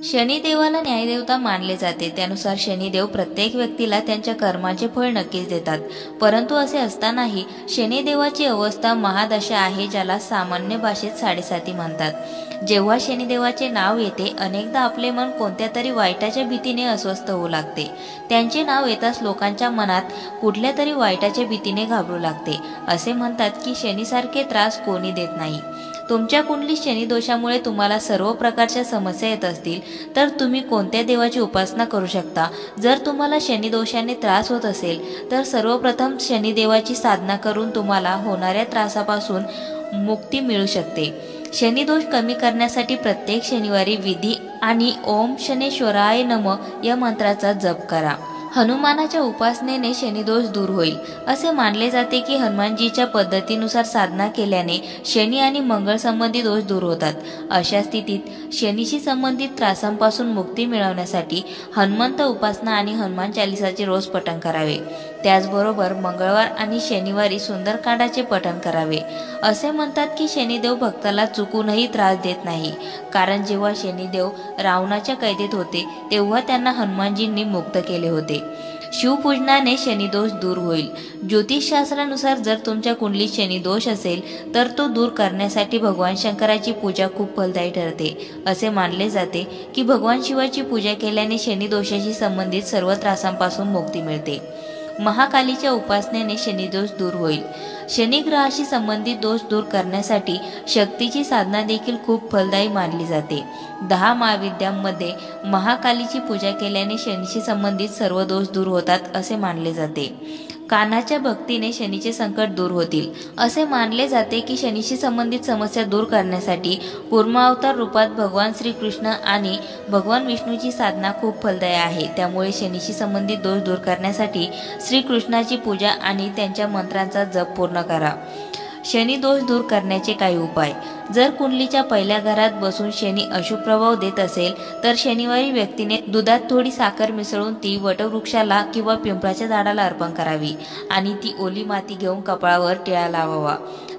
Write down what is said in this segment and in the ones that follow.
शनिदेवाला न्यायदेवता मानले जाते। त्यानुसार शनिदेव प्रत्येक व्यक्तीला त्यांच्या कर्माचे फळ नक्कीच देतात। परंतु असे असतानाही शनिदेवाची अवस्था महादशा आहे, ज्याला सामान्य भाषेत साडेसाती म्हणतात। जेव्हा शनिदेवाचे नाव येते, अनेकदा आपले मन कोणत्या तरी वाईटाच्या भीतीने अस्वस्थ होऊ लागते। त्यांचे नाव येताच लोकांच्या मनात कुठल्या तरी वाईटाच्या भीतीने घाबरू लागते। असे म्हणतात की शनीसारखे त्रास कोणी देत नाही। तुमच्या कुंडलीत शनी दोषामुळे तुम्हाला सर्व प्रकारच्या समस्या येत असतील तर तुम्ही कोणत्या देवाची उपासना करू शकता? जर तुम्हाला शनी दोषाने त्रास होत असेल तर सर्वप्रथम शनिदेवाची साधना करून तुम्हाला होणाऱ्या त्रासापासून मुक्ती मिळू शकते। शनी दोष कमी करण्यासाठी प्रत्येक शनिवारी विधी आणि ओम शनेश्वराय नमः या मंत्राचा जप करा। हनुमानाच्या उपासनेने शनिदोष दूर होईल। असे मानले जाते की हनुमानजीच्या पद्धतीनुसार साधना केल्याने शनी आणि मंगळ संबंधी दोष दूर होतात। अशा स्थितीत शनीशी संबंधित त्रासांपासून मुक्ती मिळवण्यासाठी हनुमंत उपासना आणि हनुमान चालिसाचे रोज पठण करावे। त्याचबरोबर मंगळवार आणि शनिवारी सुंदरकांडाचे पठण करावे। असे म्हणतात की शनिदेव भक्ताला चुकूनही त्रास देत नाही, कारण जेव्हा शनिदेव रावणाच्या कैदेत होते तेव्हा त्यांना हनुमानजींनी मुक्त केले होते। शिवपूजनाने शनिदोष दूर होईल। ज्योतिषशास्त्रानुसार जर तुमच्या कुंडलीत शनिदोष असेल तर तो दूर करण्यासाठी भगवान शंकराची पूजा खूप फलदायी ठरते। असे मानले जाते की भगवान शिवाची पूजा केल्याने शनिदोषाशी संबंधित सर्व त्रासांपासून मुक्ती मिळते। महाकालीच्या उपासनेने शनिदोष दूर होईल। शनिग्रहाशी संबंधित दोष दूर करण्यासाठी शक्तीची साधना देखील खूप फलदायी मानली जाते। 10 महाविद्यांमध्ये महाकालीची पूजा केल्याने शनीशी संबंधित सर्व दोष दूर होतात असे मानले जाते। कानाच्या भक्तीने शनीचे संकट दूर होतील। असे मानले जाते की शनीशी संबंधित समस्या दूर करण्यासाठी कूर्मावतार रूपात भगवान श्रीकृष्ण आणि भगवान विष्णूची साधना खूप फलदायी आहे। त्यामुळे शनीशी संबंधित दोष दूर करण्यासाठी श्रीकृष्णाची पूजा आणि त्यांच्या मंत्रांचा जप पूर्ण करा। शनी दोष दूर करण्याचे काही उपाय। जर कुंडलीच्या पहिल्या घरात बसून शनी अशुभ प्रभाव देत असेल तर शनिवारी व्यक्तीने दुधात थोडी साखर मिसळून ती वटवृक्षाला किंवा पिंपळाच्या झाडाला अर्पण करावी आणि ती ओली माती घेऊन कपाळावर टिळा लावावा।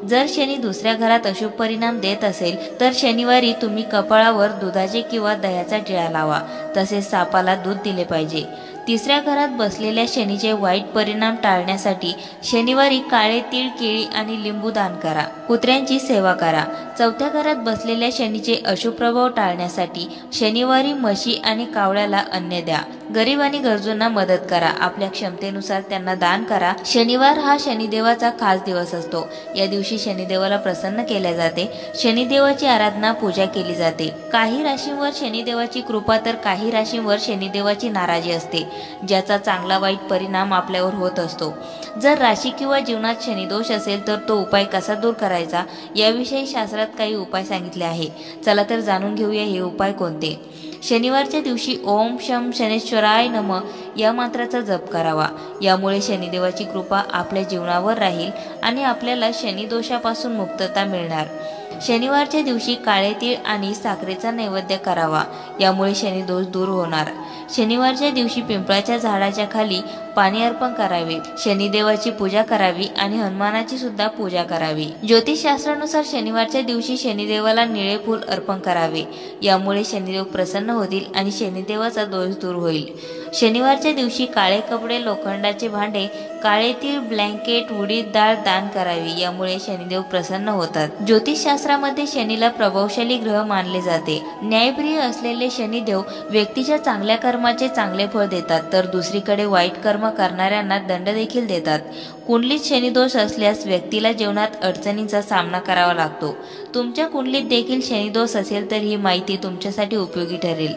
जर शनी दुसऱ्या घरात अशुभ परिणाम देत असेल तर शनिवारी तुम्ही कपाळावर दुधाचे किंवा दह्याचा टिळा लावा, तसेच सापाला दूध दिले पाहिजे। तिसऱ्या घरात बसलेल्या शनीचे वाईट परिणाम टाळण्यासाठी शनिवारी काळे तीळ, केळी आणि लिंबू दान करा। कुत्र्यांची सेवा करा। चौथ्या घरात बसलेल्या शनीचे अशुभ प्रभाव टाळण्यासाठी शनिवारी म्हशी आणि कावळ्याला अन्न द्या। गरीब आणि गरजूंना मदत करा। आपल्या क्षमतेनुसार त्यांना दान करा। शनिवार हा शनिदेवाचा खास दिवस असतो। या दिवशी शनिदेवाला प्रसन्न केले जाते। शनिदेवाची आराधना पूजा केली जाते। काही राशींवर शनिदेवाची कृपा तर काही राशींवर शनिदेवाची नाराजी असते, ज्याचा चांगला वाईट परिणाम आपल्यावर होत असतो। जर राशी किंवा जीवनात शनिदोष असेल तर तो उपाय कसा दूर करायचा याविषयी शास्त्रात काही उपाय सांगितले आहे। चला तर जाणून घेऊया हे उपाय कोणते। शनिवारच्या दिवशी ओम शम शनेश्वराय नमः या मंत्राचा जप करावा। यामुळे शनिदेवाची कृपा आपल्या जीवनावर राहील आणि आपल्याला शनिदोषापासून मुक्तता मिळणार। शनिवारच्या दिवशी काळे तीळ आणि साखरेचा नैवेद्य करावा। यामुळे शनिदोष दूर होणार। शनिवारच्या दिवशी पिंपळाच्या झाडाच्या खाली पाणी अर्पण करावे। शनिदेवाची पूजा करावी आणि हनुमानाची सुद्धा पूजा करावी। ज्योतिषशास्त्रानुसार शनिवारच्या दिवशी शनिदेवाला निळे फूल अर्पण करावे। यामुळे शनिदेव प्रसन्न होतील आणि शनिदेवाचा दोष दूर होईल। शनिवारच्या दिवशी काळे कपडे, लोखंडाचे भांडे, काळे तीळ, ब्लँकेट, उडीद डाळ दान करावी। यामुळे शनिदेव प्रसन्न होतात। ज्योतिषशास्त्रामध्ये शनीला प्रभावशाली ग्रह मानले जाते। न्यायप्रिय असलेले शनिदेव व्यक्तीच्या चांगल्या कर्माचे चांगले फळ देतात, तर दुसरीकडे वाईट कर्म करणाऱ्यांना दंड देखील देतात। कुंडलीत शनिदोष असल्यास व्यक्तीला जीवनात अडचणींचा सामना करावा लागतो। तुमच्या कुंडलीत देखील शनिदोष असेल तर ही माहिती तुमच्यासाठी उपयोगी ठरेल।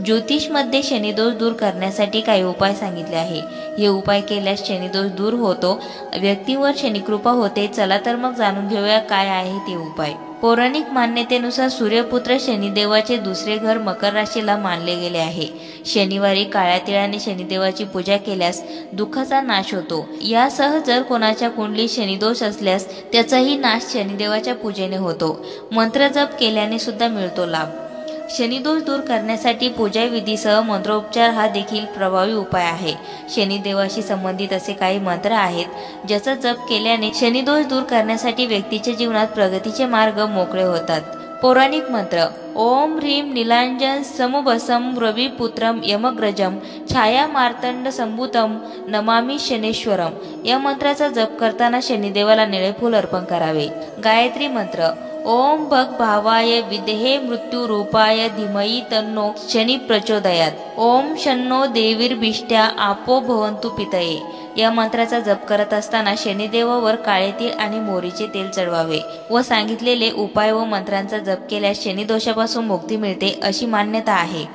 ज्योतिषमध्ये शनिदोष दूर करण्यासाठी काही उपाय सांगितले आहे। हे उपाय केल्यास शनिदोष दूर होतो, व्यक्तीवर शनिकृपा होते। चला तर मग जाणून घेऊया काय आहे ते उपाय। पौराणिक मान्यतेनुसार सूर्यपुत्र शनिदेवाचे दुसरे घर मकर राशीला मानले गेले आहे। शनिवारी काळ्या तिळाने शनिदेवाची पूजा केल्यास दुःखाचा नाश होतो। यासह जर कोणाच्या कुंडलीत शनिदोष असल्यास त्याचाही नाश शनिदेवाच्या पूजेने होतो। मंत्र जप केल्याने सुद्धा मिळतो लाभ। शनिदोष दूर करण्यासाठी पूजा विधीसह मंत्रोपचार हा देखील प्रभावी उपाय आहे। शनिदेवाशी संबंधित असे काही मंत्र आहेत ज्याचा जप केल्याने शनिदोष दूर करण्यासाठी व्यक्तीच्या जीवनात प्रगतीचे मार्ग मोकळे होतात। पौराणिक मंत्र ओम ह्रीं नीलांजन समुभसम रविपुत्रम यमग्रजम छाया मार्तंड संभूतम नमामि शनेश्वरम। या मंत्राचा जप करताना शनिदेवाला निळे फूल अर्पण करावे। गायत्री मंत्र। ओम भग भावाय विद्महे मृत्यू रूपाय धीमहि तन्नो शनि प्रचोदयात। ओम शन्नो देवीर्भिष्ट्या आपो भवन्तु पितये। या मंत्राचा जप करत असताना शनिदेवावर काळे तीळ आणि मोहरीचे तेल चढवावे व सांगितलेले उपाय व मंत्रांचा जप केल्यास शनिदोषापासून मुक्ती मिळते अशी मान्यता आहे।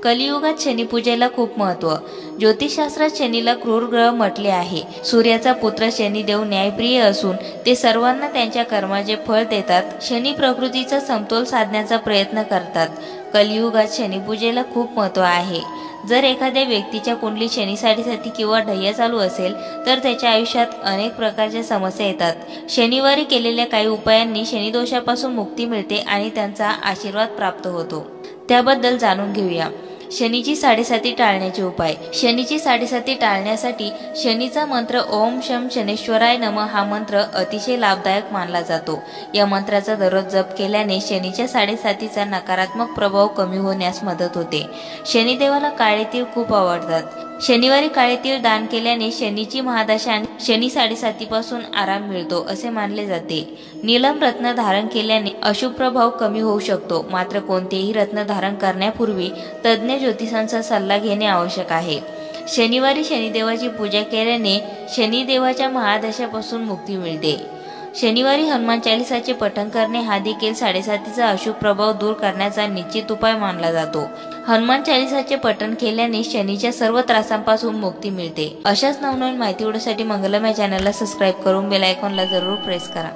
कलियुगात शनिपूजेला खूप महत्त्व। ज्योतिषशास्त्रात शनीला क्रूर ग्रह म्हटले आहे। सूर्याचा पुत्र शनिदेव न्यायप्रिय असून ते सर्वांना त्यांच्या कर्माचे फळ देतात। शनी प्रकृतीचा समतोल साधण्याचा प्रयत्न करतात। कलियुगात शनिपूजेला खूप महत्त्व आहे। जर एखाद्या व्यक्तीच्या कुंडलीत शनिसाडेसाती किंवा ढय्या चालू असेल तर त्याच्या आयुष्यात अनेक प्रकारच्या समस्या येतात। शनिवारी केलेल्या काही उपायांनी शनिदोषापासून मुक्ती मिळते आणि त्यांचा आशीर्वाद प्राप्त होतो। त्याबद्दल जाणून घेऊया। शनीची साडेसाती टाळण्याचे उपाय। शनीची साडेसाती टाळण्यासाठी शनीचा मंत्र ओम शम शनेश्वराय नमः हा मंत्र अतिशय लाभदायक मानला जातो। या मंत्राचा दररोज जप केल्याने शनीच्या साडेसातीचा नकारात्मक प्रभाव कमी होण्यास मदत होते। शनिदेवाला काळे तीळ खूप आवडतात। शनिवारी काळे तीळ दान केल्याने शनीची महादशा आणि शनी साडेसातीपासून आराम मिळतो असे मानले जाते। नीलम रत्न धारण केल्याने अशुभ प्रभाव कमी होऊ शकतो, मात्र कोणतेही रत्न धारण करण्यापूर्वी तज्ज्ञ ज्योतिषांचा सल्ला घेणे आवश्यक आहे। शनिवारी शनिदेवाची पूजा केल्याने शनिदेवाच्या महादशापासून मुक्ती मिळते। शनिवारी हनुमान चालीसाचे पठण करणे हा देखील साडेसातीचा अशुभ प्रभाव दूर करण्याचा निश्चित उपाय मानला जातो। हनुमान चालीसाचे पठण केल्याने शनीच्या सर्व त्रासांपासून मुक्ती मिळते। अशाच नवनवीन माहिती मिळवण्यासाठी मंगलमय चॅनलला सबस्क्राईब करून बेल आयकॉनला जरूर प्रेस करा।